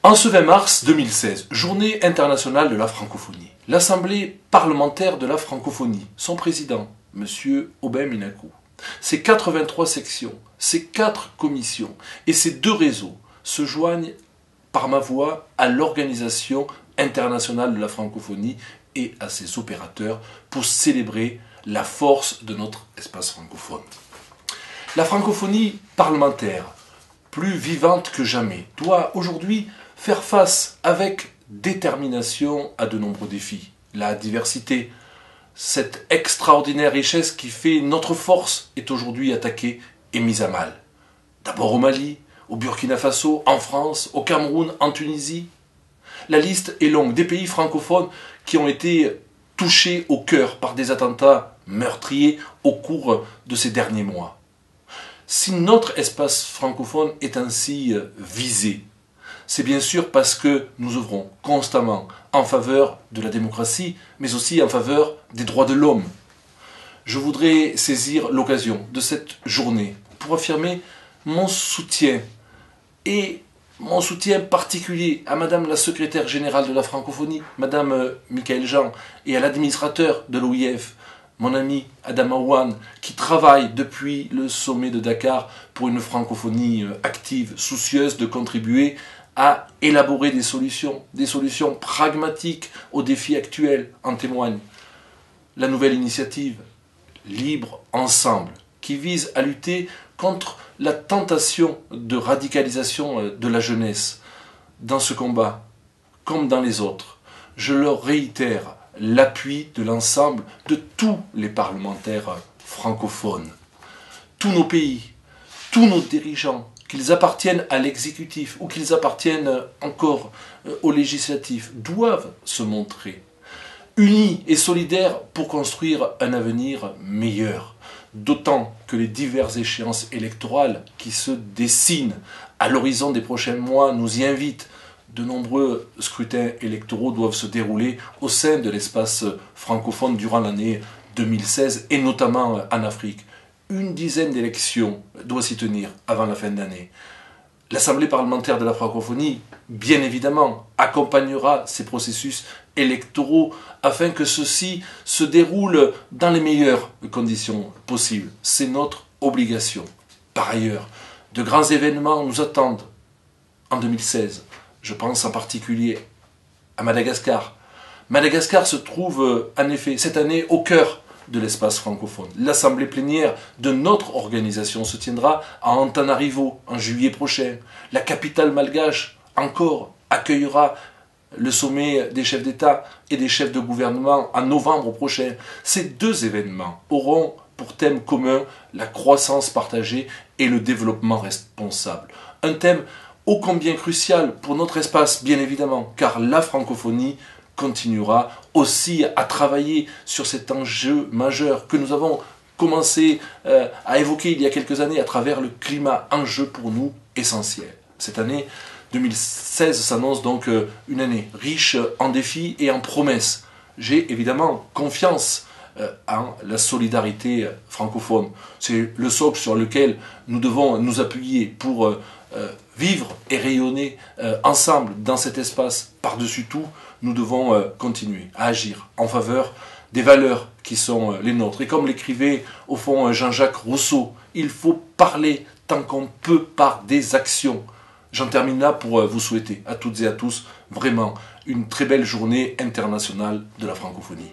En ce 20 mars 2016, journée internationale de la francophonie, l'Assemblée parlementaire de la francophonie, son président, M. Aubin Minakou, ses 83 sections, ses 4 commissions et ses 2 réseaux se joignent par ma voix à l'Organisation internationale de la francophonie et à ses opérateurs pour célébrer la force de notre espace francophone. La francophonie parlementaire, plus vivante que jamais, doit aujourd'hui faire face avec détermination à de nombreux défis. La diversité, cette extraordinaire richesse qui fait notre force, est aujourd'hui attaquée et mise à mal. D'abord au Mali, au Burkina Faso, en France, au Cameroun, en Tunisie. La liste est longue des pays francophones qui ont été touchés au cœur par des attentats meurtriers au cours de ces derniers mois. Si notre espace francophone est ainsi visé, c'est bien sûr parce que nous œuvrons constamment en faveur de la démocratie, mais aussi en faveur des droits de l'homme. Je voudrais saisir l'occasion de cette journée pour affirmer mon soutien, et mon soutien particulier à Madame la secrétaire générale de la francophonie, Madame Michaël Jean, et à l'administrateur de l'OIF, mon ami Adam Aouane, qui travaille depuis le sommet de Dakar pour une francophonie active, soucieuse de contribuer à élaborer des solutions pragmatiques aux défis actuels. En témoigne la nouvelle initiative Libre Ensemble, qui vise à lutter contre la tentation de radicalisation de la jeunesse. Dans ce combat, comme dans les autres, je leur réitère l'appui de l'ensemble de tous les parlementaires francophones. Tous nos pays, tous nos dirigeants, qu'ils appartiennent à l'exécutif ou qu'ils appartiennent encore au législatif, doivent se montrer unis et solidaires pour construire un avenir meilleur. D'autant que les diverses échéances électorales qui se dessinent à l'horizon des prochains mois nous y invitent. De nombreux scrutins électoraux doivent se dérouler au sein de l'espace francophone durant l'année 2016 et notamment en Afrique. Une dizaine d'élections doit s'y tenir avant la fin d'année. L'Assemblée parlementaire de la francophonie, bien évidemment, accompagnera ces processus électoraux afin que ceux-ci se déroulent dans les meilleures conditions possibles. C'est notre obligation. Par ailleurs, de grands événements nous attendent en 2016. Je pense en particulier à Madagascar. Madagascar se trouve en effet cette année au cœur de l'espace francophone. L'assemblée plénière de notre organisation se tiendra à Antananarivo en juillet prochain. La capitale malgache, encore, accueillera le sommet des chefs d'État et des chefs de gouvernement en novembre prochain. Ces 2 événements auront pour thème commun la croissance partagée et le développement responsable. Un thème ô combien crucial pour notre espace, bien évidemment, car la francophonie continuera aussi à travailler sur cet enjeu majeur que nous avons commencé à évoquer il y a quelques années à travers le climat, enjeu pour nous essentiel. Cette année 2016 s'annonce donc une année riche en défis et en promesses. J'ai évidemment confiance en la solidarité francophone. C'est le socle sur lequel nous devons nous appuyer pour vivre et rayonner ensemble dans cet espace. Par-dessus tout, nous devons continuer à agir en faveur des valeurs qui sont les nôtres. Et comme l'écrivait au fond Jean-Jacques Rousseau, il faut parler tant qu'on peut par des actions. J'en termine là pour vous souhaiter à toutes et à tous vraiment une très belle journée internationale de la francophonie.